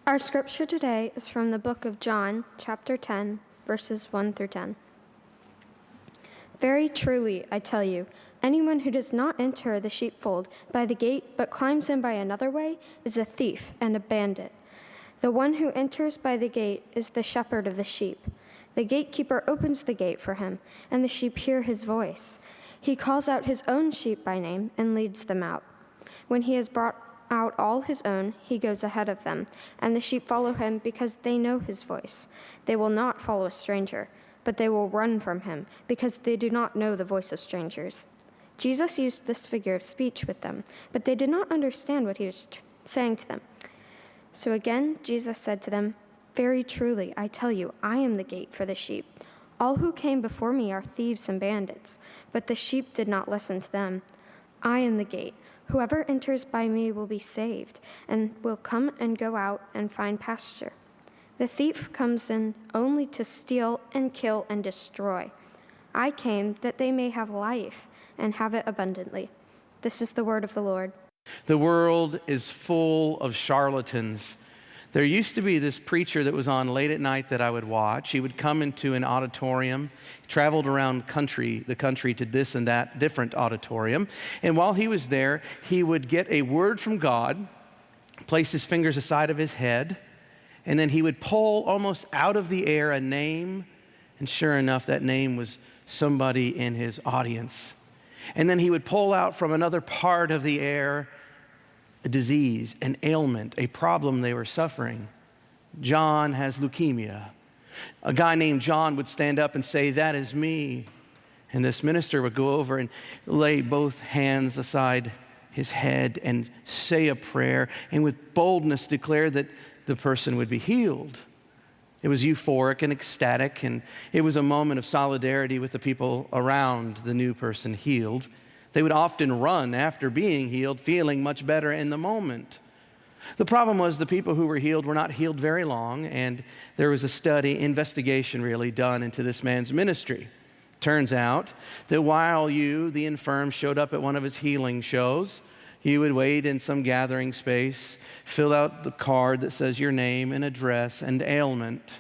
Our scripture today is from the book of John, chapter 10, verses 1 through 10. Very truly, I tell you, anyone who does not enter the sheepfold by the gate but climbs in by another way is a thief and a bandit. The one who enters by the gate is the shepherd of the sheep. The gatekeeper opens the gate for him, and the sheep hear his voice. He calls out his own sheep by name and leads them out. When he has brought out all his own, he goes ahead of them, and the sheep follow him because they know his voice. They will not follow a stranger, but they will run from him because they do not know the voice of strangers. Jesus used this figure of speech with them, but they did not understand what he was saying to them. So again, Jesus said to them, Very truly, I tell you, I am the gate for the sheep. All who came before me are thieves and bandits, but the sheep did not listen to them. I am the gate. Whoever enters by me will be saved, and will come and go out and find pasture. The thief comes in only to steal and kill and destroy. I came that they may have life and have it abundantly. This is the word of the Lord. The world is full of charlatans. There used to be this preacher that was on late at night that I would watch. He would come into an auditorium, traveled around the country to this and that different auditorium. And while he was there, he would get a word from God, place his fingers aside of his head, and then he would pull almost out of the air a name. And sure enough, that name was somebody in his audience. And then he would pull out from another part of the air a disease, an ailment, a problem they were suffering. John has leukemia. A guy named John would stand up and say, That is me. And this minister would go over and lay both hands aside his head and say a prayer and with boldness declare that the person would be healed. It was euphoric and ecstatic, and it was a moment of solidarity with the people around the new person healed. They would often run after being healed, feeling much better in the moment. The problem was the people who were healed were not healed very long, and there was a investigation really done into this man's ministry. Turns out that while you, the infirm, showed up at one of his healing shows, you would wait in some gathering space, fill out the card that says your name and address and ailment.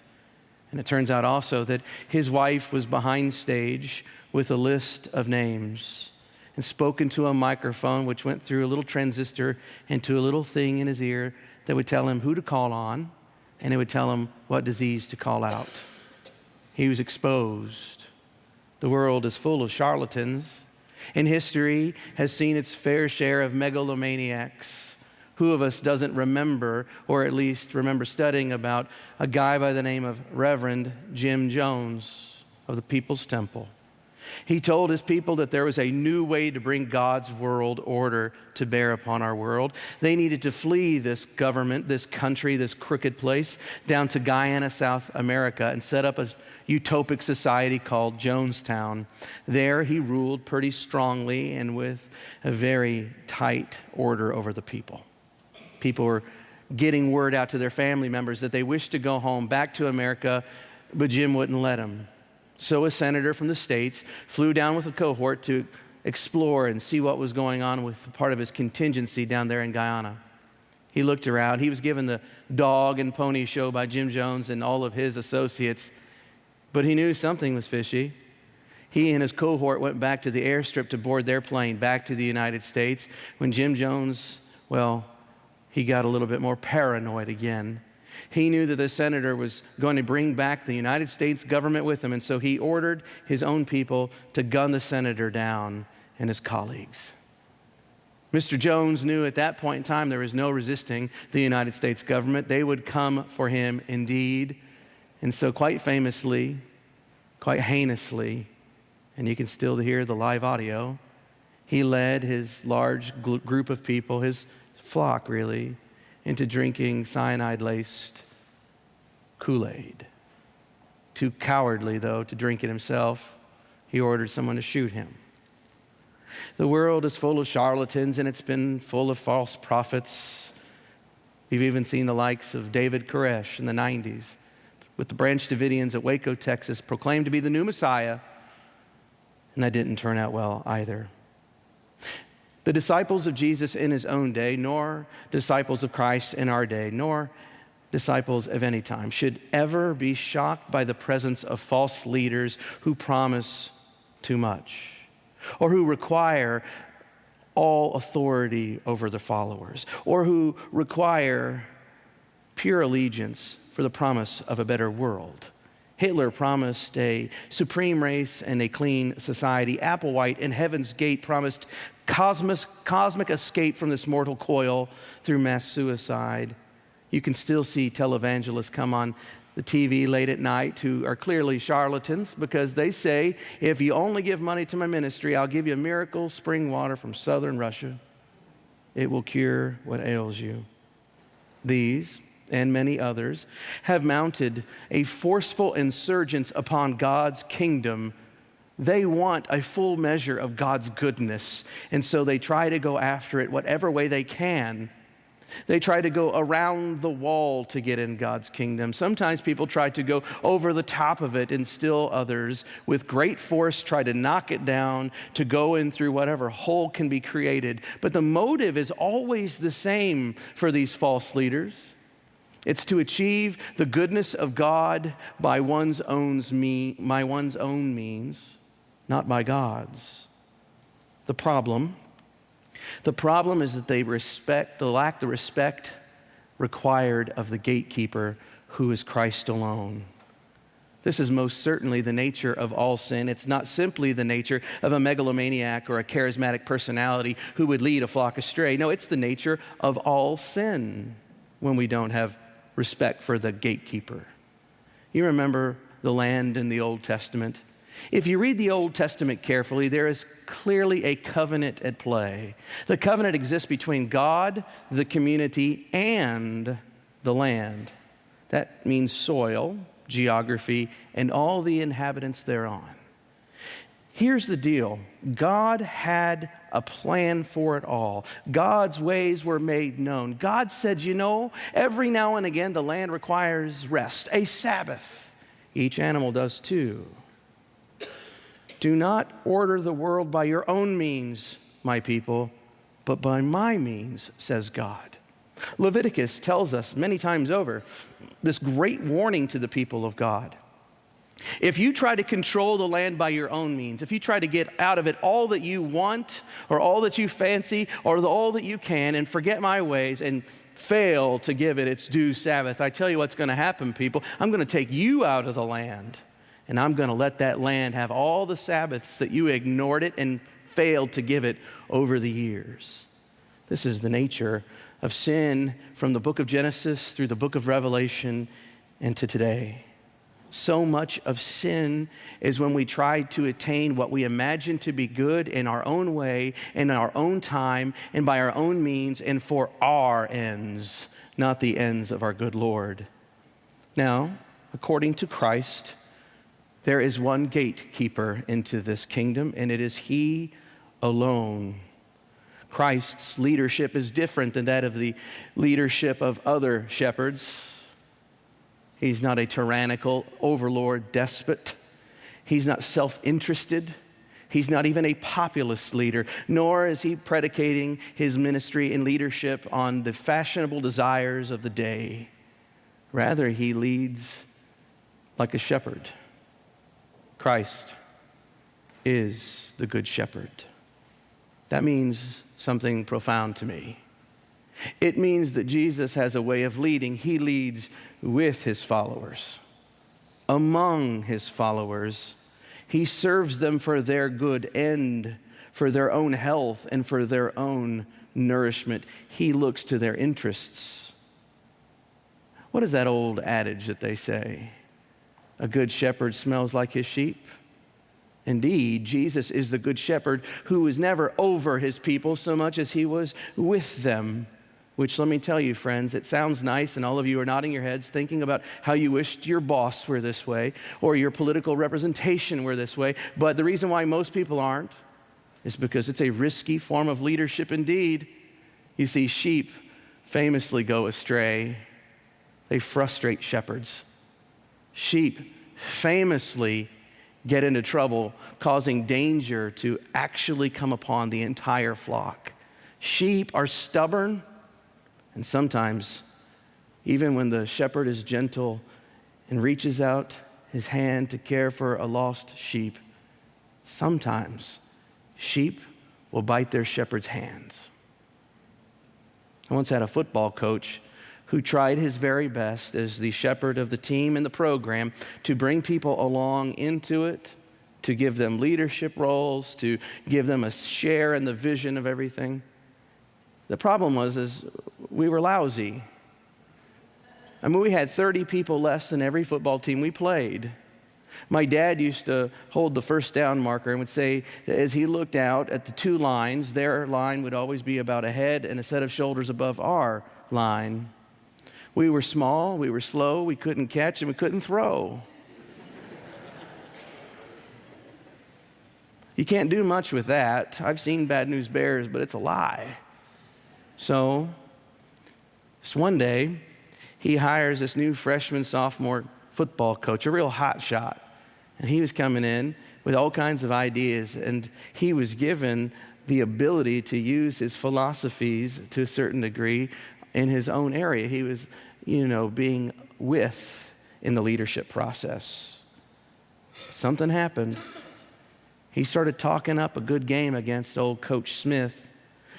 And it turns out also that his wife was behind stage with a list of names and spoke into a microphone which went through a little transistor into a little thing in his ear that would tell him who to call on, and it would tell him what disease to call out. He was exposed. The world is full of charlatans, and history has seen its fair share of megalomaniacs. Who of us doesn't remember, or at least remember studying about a guy by the name of Reverend Jim Jones of the People's Temple? He told his people that there was a new way to bring God's world order to bear upon our world. They needed to flee this government, this country, this crooked place, down to Guyana, South America, and set up a utopic society called Jonestown. There he ruled pretty strongly and with a very tight order over the people. People were getting word out to their family members that they wished to go home back to America, but Jim wouldn't let them. So a senator from the States flew down with a cohort to explore and see what was going on with part of his contingency down there in Guyana. He looked around. He was given the dog and pony show by Jim Jones and all of his associates, but he knew something was fishy. He and his cohort went back to the airstrip to board their plane back to the United States when Jim Jones, he got a little bit more paranoid again. He knew that the senator was going to bring back the United States government with him, and so he ordered his own people to gun the senator down and his colleagues. Mr. Jones knew at that point in time there was no resisting the United States government. They would come for him indeed. And so quite famously, quite heinously, and you can still hear the live audio, he led his large group of people, his flock really, into drinking cyanide-laced Kool-Aid. Too cowardly, though, to drink it himself, he ordered someone to shoot him. The world is full of charlatans, and it's been full of false prophets. We've even seen the likes of David Koresh in the 90s, with the Branch Davidians at Waco, Texas, proclaimed to be the new Messiah, and that didn't turn out well either. The disciples of Jesus in his own day, nor disciples of Christ in our day, nor disciples of any time should ever be shocked by the presence of false leaders who promise too much or who require all authority over the followers or who require pure allegiance for the promise of a better world. Hitler promised a supreme race and a clean society. Applewhite and Heaven's Gate promised cosmic escape from this mortal coil through mass suicide. You can still see televangelists come on the TV late at night who are clearly charlatans because they say, if you only give money to my ministry, I'll give you miracle spring water from southern Russia. It will cure what ails you. These and many others have mounted a forceful insurgence upon God's kingdom. They want a full measure of God's goodness, and so they try to go after it whatever way they can. They try to go around the wall to get in God's kingdom. Sometimes people try to go over the top of it, and still others, with great force, try to knock it down, to go in through whatever hole can be created. But the motive is always the same for these false leaders. It's to achieve the goodness of God by one's own means, not by God's. The problem is that they lack the respect required of the gatekeeper, who is Christ alone. This is most certainly the nature of all sin. It's not simply the nature of a megalomaniac or a charismatic personality who would lead a flock astray. No, it's the nature of all sin when we don't have respect for the gatekeeper. You remember the land in the Old Testament? If you read the Old Testament carefully, there is clearly a covenant at play. The covenant exists between God, the community, and the land. That means soil, geography, and all the inhabitants thereon. Here's the deal. God had a plan for it all. God's ways were made known. God said, every now and again the land requires rest, a Sabbath. Each animal does too. Do not order the world by your own means, my people, but by my means, says God. Leviticus tells us many times over this great warning to the people of God. If you try to control the land by your own means, if you try to get out of it all that you want or all that you fancy or all that you can and forget my ways and fail to give it its due Sabbath, I tell you what's going to happen, people. I'm going to take you out of the land, and I'm going to let that land have all the Sabbaths that you ignored it and failed to give it over the years. This is the nature of sin from the book of Genesis through the book of Revelation and to today. So much of sin is when we try to attain what we imagine to be good in our own way, in our own time, and by our own means, and for our ends, not the ends of our good Lord. Now, according to Christ, there is one gatekeeper into this kingdom, and it is He alone. Christ's leadership is different than that of the leadership of other shepherds. He's not a tyrannical overlord despot. He's not self-interested. He's not even a populist leader, nor is he predicating his ministry and leadership on the fashionable desires of the day. Rather, he leads like a shepherd. Christ is the good shepherd. That means something profound to me. It means that Jesus has a way of leading. He leads with his followers, among his followers. He serves them for their good end, for their own health, and for their own nourishment. He looks to their interests. What is that old adage that they say? A good shepherd smells like his sheep. Indeed, Jesus is the good shepherd who was never over his people so much as he was with them. Which, let me tell you, friends, it sounds nice, and all of you are nodding your heads thinking about how you wished your boss were this way or your political representation were this way. But the reason why most people aren't is because it's a risky form of leadership indeed. You see, sheep famously go astray. They frustrate shepherds. Sheep famously get into trouble, causing danger to actually come upon the entire flock. Sheep are stubborn, and sometimes Even when the shepherd is gentle and reaches out his hand to care for a lost sheep, sometimes sheep will bite their shepherd's hands. I once had a football coach who tried his very best as the shepherd of the team and the program to bring people along into it, to give them leadership roles, to give them a share in the vision of everything. The problem was we were lousy. I mean, we had 30 people less than every football team we played. My dad used to hold the first down marker and would say that as he looked out at the two lines, their line would always be about a head and a set of shoulders above our line. We were small, we were slow, we couldn't catch, and we couldn't throw. You can't do much with that. I've seen Bad News Bears, but it's a lie. So, this one day, he hires this new freshman, sophomore football coach, a real hot shot. And he was coming in with all kinds of ideas, and he was given the ability to use his philosophies to a certain degree in his own area. He was, being with in the leadership process. Something happened. He started talking up a good game against old Coach Smith,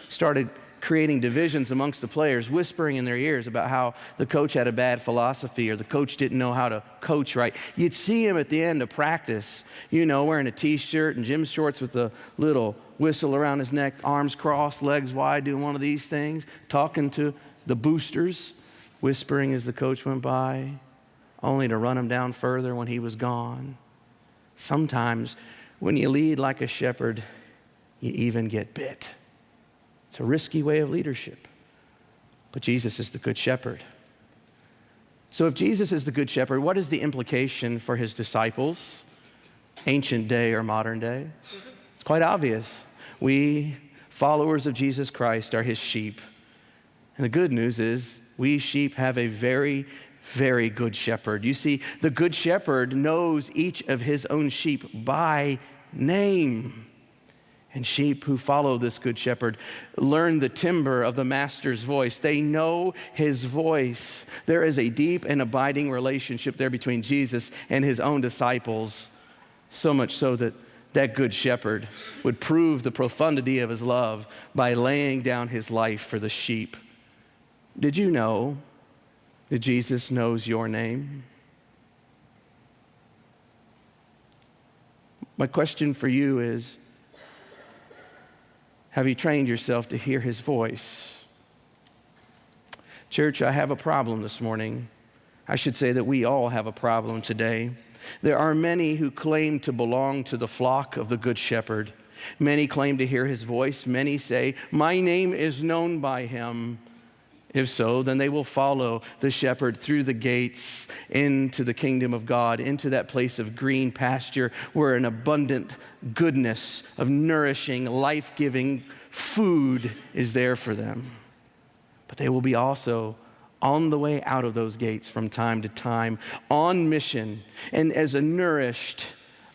started creating divisions amongst the players, whispering in their ears about how the coach had a bad philosophy or the coach didn't know how to coach right. You'd see him at the end of practice, wearing a t-shirt and gym shorts with a little whistle around his neck, arms crossed, legs wide, doing one of these things, talking to the boosters, whispering as the coach went by, only to run him down further when he was gone. Sometimes when you lead like a shepherd, you even get bit. It's a risky way of leadership. But Jesus is the good shepherd. So if Jesus is the good shepherd, what is the implication for his disciples, ancient day or modern day? It's quite obvious. We, followers of Jesus Christ, are his sheep. And the good news is we sheep have a very, very good shepherd. You see, the good shepherd knows each of his own sheep by name. And sheep who follow this good shepherd learn the timbre of the master's voice. They know his voice. There is a deep and abiding relationship there between Jesus and his own disciples, so much so that that good shepherd would prove the profundity of his love by laying down his life for the sheep. Did you know that Jesus knows your name? My question for you is, have you trained yourself to hear his voice? Church, I have a problem this morning. I should say that we all have a problem today. There are many who claim to belong to the flock of the Good Shepherd. Many claim to hear his voice. Many say, "My name is known by him." If so, then they will follow the shepherd through the gates into the kingdom of God, into that place of green pasture where an abundant goodness of nourishing, life-giving food is there for them. But they will be also on the way out of those gates from time to time, on mission, and as a nourished,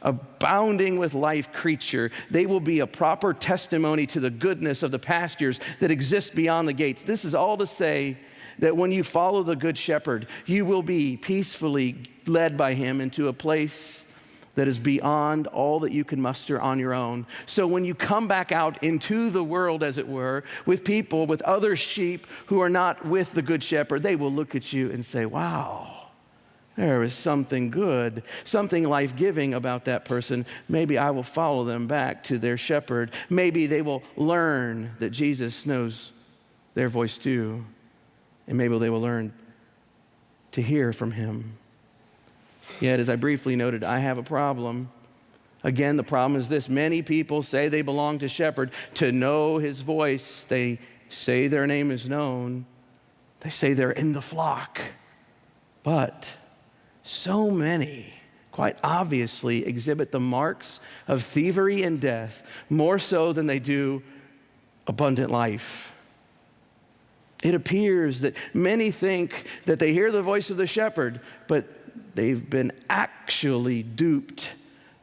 abounding with life creature, they will be a proper testimony to the goodness of the pastures that exist beyond the gates. This is all to say that when you follow the Good Shepherd, you will be peacefully led by him into a place that is beyond all that you can muster on your own. So when you come back out into the world, as it were, with people, with other sheep who are not with the Good Shepherd, they will look at you and say, "Wow, there is something good, something life-giving about that person. Maybe I will follow them back to their shepherd." Maybe they will learn that Jesus knows their voice too. And maybe they will learn to hear from him. Yet, as I briefly noted, I have a problem. Again, the problem is this. Many people say they belong to shepherd, to know his voice. They say their name is known. They say they're in the flock. But so many, quite obviously, exhibit the marks of thievery and death, more so than they do abundant life. It appears that many think that they hear the voice of the shepherd, but they've been actually duped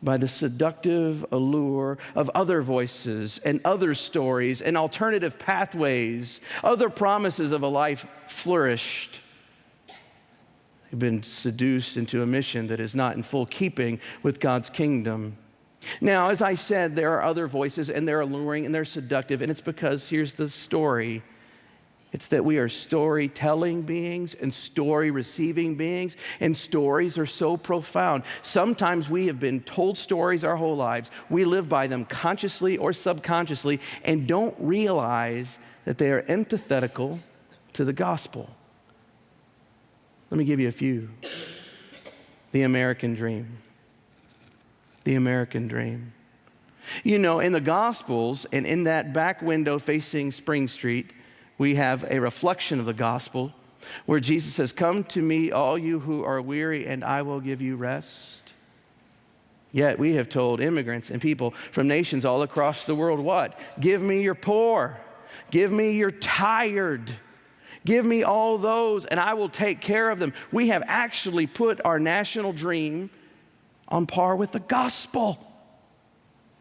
by the seductive allure of other voices and other stories and alternative pathways, other promises of a life flourished We've been seduced into a mission that is not in full keeping with God's kingdom. Now, as I said, there are other voices, and they're alluring and they're seductive, and it's because here's the story. It's that we are storytelling beings and story-receiving beings, and stories are so profound. Sometimes we have been told stories our whole lives. We live by them consciously or subconsciously and don't realize that they are antithetical to the gospel. Let me give you a few. The American dream. The American dream. You know, in the Gospels and in that back window facing Spring Street, we have a reflection of the gospel where Jesus says, "Come to me, all you who are weary, and I will give you rest." Yet we have told immigrants and people from nations all across the world what? Give me your poor. Give me your tired. Give me all those, and I will take care of them. We have actually put our national dream on par with the gospel.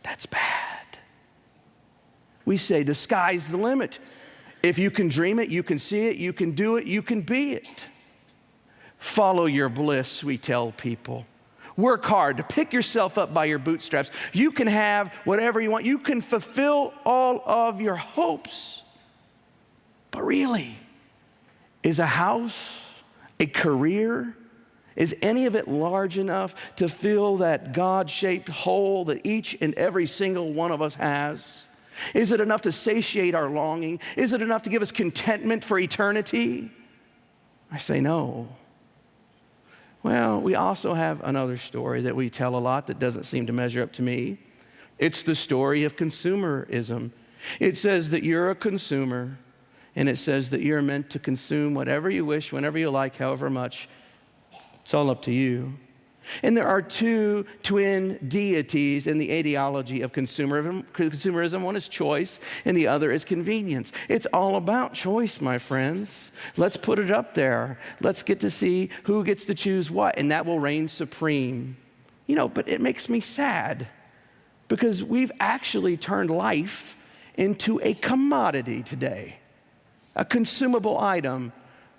That's bad. We say the sky's the limit. If you can dream it, you can see it, you can do it, you can be it. Follow your bliss, we tell people. Work hard to pick yourself up by your bootstraps. You can have whatever you want. You can fulfill all of your hopes. But really, is a house, a career, is any of it large enough to fill that God-shaped hole that each and every single one of us has? Is it enough to satiate our longing? Is it enough to give us contentment for eternity? I say no. Well, we also have another story that we tell a lot that doesn't seem to measure up to me. It's the story of consumerism. It says that you're a consumer, and it says that you're meant to consume whatever you wish, whenever you like, however much. It's all up to you. And there are two twin deities in the ideology of consumerism. One is choice, and the other is convenience. It's all about choice, my friends. Let's put it up there. Let's get to see who gets to choose what, and that will reign supreme. You know, but it makes me sad because we've actually turned life into a commodity today, a consumable item.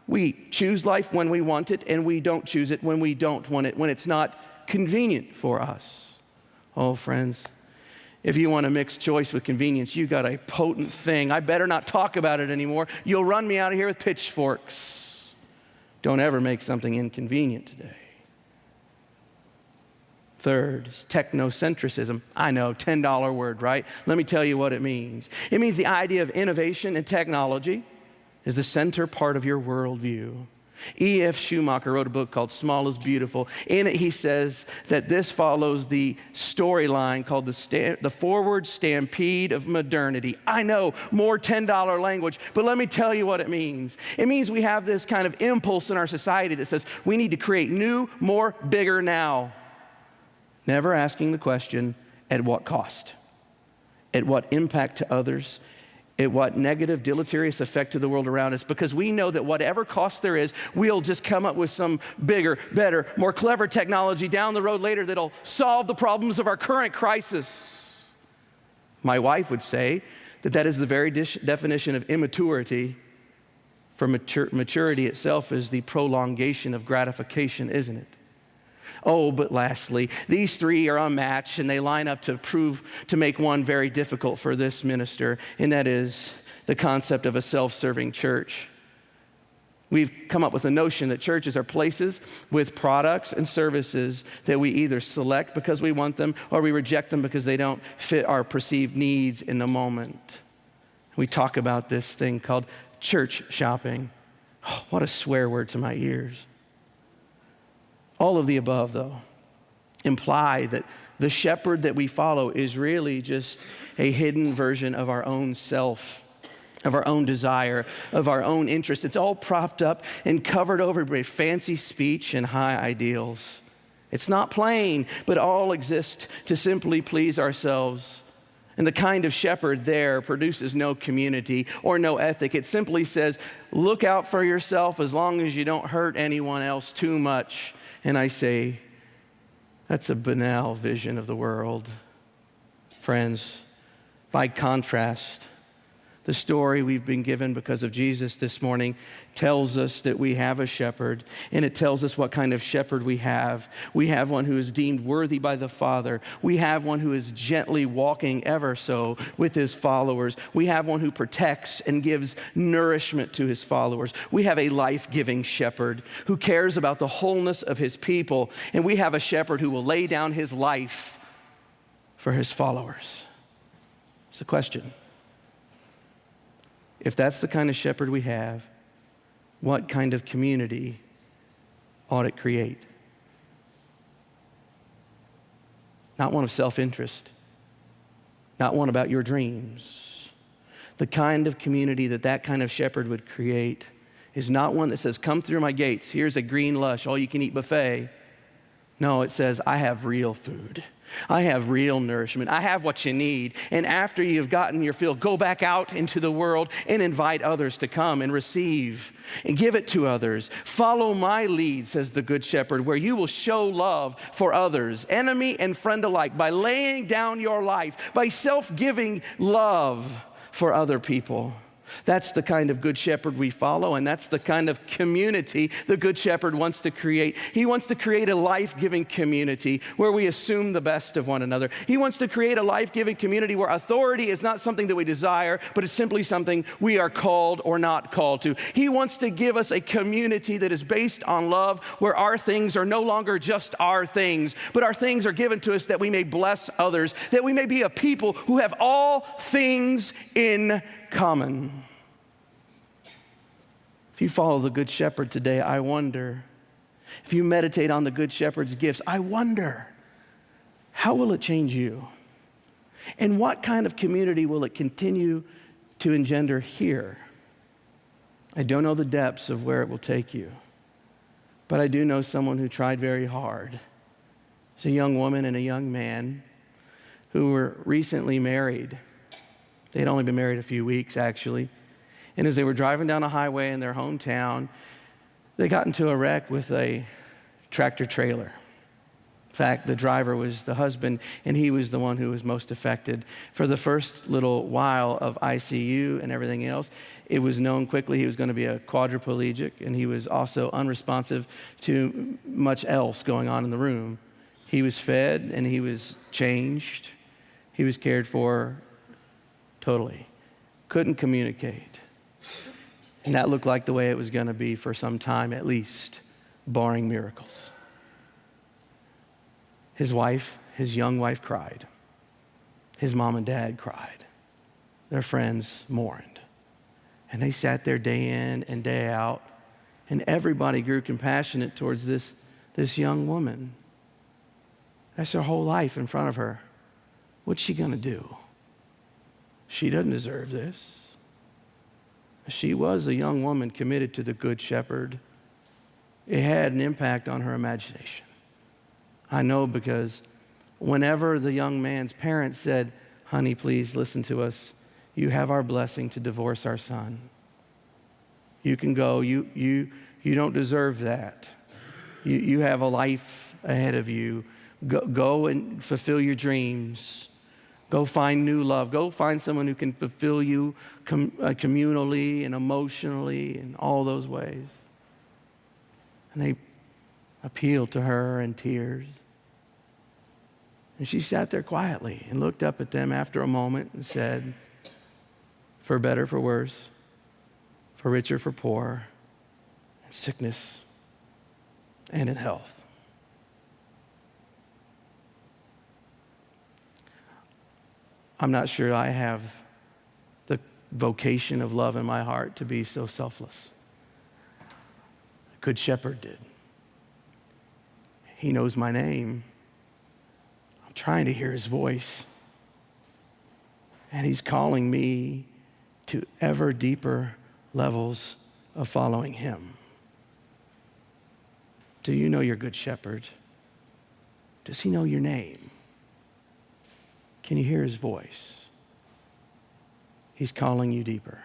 We choose life when we want it, and we don't choose it when we don't want it, when it's not convenient for us. Oh, friends, if you want to mix choice with convenience, you got a potent thing. I better not talk about it anymore. You'll run me out of here with pitchforks. Don't ever make something inconvenient today. Third is technocentrism. I know, $10 word, right? Let me tell you what it means. It means the idea of innovation and technology is the center part of your worldview. E.F. Schumacher wrote a book called Small is Beautiful. In it, he says that this follows the storyline called the forward stampede of modernity. I know, more $10 language, but let me tell you what it means. It means we have this kind of impulse in our society that says we need to create new, more, bigger now. Never asking the question, at what cost? At what impact to others? At what negative, deleterious effect to the world around us, because we know that whatever cost there is, we'll just come up with some bigger, better, more clever technology down the road later that'll solve the problems of our current crisis. My wife would say that that is the very definition of immaturity, for maturity itself is the prolongation of gratification, isn't it? Oh, but lastly, these three are unmatched, and they line up to make one very difficult for this minister, and that is the concept of a self-serving church. We've come up with a notion that churches are places with products and services that we either select because we want them or we reject them because they don't fit our perceived needs in the moment. We talk about this thing called church shopping. Oh, what a swear word to my ears. All of the above, though, imply that the shepherd that we follow is really just a hidden version of our own self, of our own desire, of our own interest. It's all propped up and covered over by fancy speech and high ideals. It's not plain, but all exist to simply please ourselves. And the kind of shepherd there produces no community or no ethic. It simply says, look out for yourself as long as you don't hurt anyone else too much. And I say, that's a banal vision of the world. Friends, by contrast, The story we've been given because of Jesus this morning tells us that we have a shepherd, and it tells us what kind of shepherd we have. We have one who is deemed worthy by the Father. We have one who is gently walking ever so with his followers. We have one who protects and gives nourishment to his followers. We have a life-giving shepherd who cares about the wholeness of his people, and we have a shepherd who will lay down his life for his followers. It's a question. If that's the kind of shepherd we have, what kind of community ought it create? Not one of self-interest, not one about your dreams. The kind of community that kind of shepherd would create is not one that says, come through my gates, here's a green lush, all-you-can-eat buffet. No, it says, I have real food. I have real nourishment. I have what you need. And after you've gotten your fill, go back out into the world and invite others to come and receive and give it to others. Follow my lead, says the Good Shepherd, where you will show love for others, enemy and friend alike, by laying down your life, by self-giving love for other people. That's the kind of Good Shepherd we follow, and that's the kind of community the Good Shepherd wants to create. He wants to create a life-giving community where we assume the best of one another. He wants to create a life-giving community where authority is not something that we desire, but it's simply something we are called or not called to. He wants to give us a community that is based on love, where our things are no longer just our things, but our things are given to us that we may bless others, that we may be a people who have all things in common. If you follow the Good Shepherd today, I wonder, if you meditate on the Good Shepherd's gifts, I wonder, how will it change you? And what kind of community will it continue to engender here? I don't know the depths of where it will take you, but I do know someone who tried very hard. It's a young woman and a young man who were recently married. They'd only been married a few weeks, actually. And as they were driving down a highway in their hometown, they got into a wreck with a tractor trailer. In fact, the driver was the husband, and he was the one who was most affected. For the first little while of ICU and everything else, it was known quickly he was going to be a quadriplegic, and he was also unresponsive to much else going on in the room. He was fed, and he was changed. He was cared for totally. Couldn't communicate. And that looked like the way it was going to be for some time at least, barring miracles. His wife, his young wife, cried. His mom and dad cried. Their friends mourned. And they sat there day in and day out, and everybody grew compassionate towards this young woman. That's her whole life in front of her. What's she going to do? She doesn't deserve this. She was a young woman committed to the Good Shepherd. It had an impact on her imagination. I know, because whenever the young man's parents said, honey, please listen to us. You have our blessing to divorce our son. You can go. You don't deserve that. You have a life ahead of you. Go and fulfill your dreams. Go find new love. Go find someone who can fulfill you communally and emotionally in all those ways. And they appealed to her in tears. And she sat there quietly and looked up at them after a moment and said, for better, for worse, for richer, for poor, in sickness and in health. I'm not sure I have the vocation of love in my heart to be so selfless. The Good Shepherd did. He knows my name. I'm trying to hear his voice. And he's calling me to ever deeper levels of following him. Do you know your Good Shepherd? Does he know your name? Can you hear his voice? He's calling you deeper.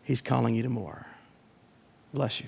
He's calling you to more. Bless you.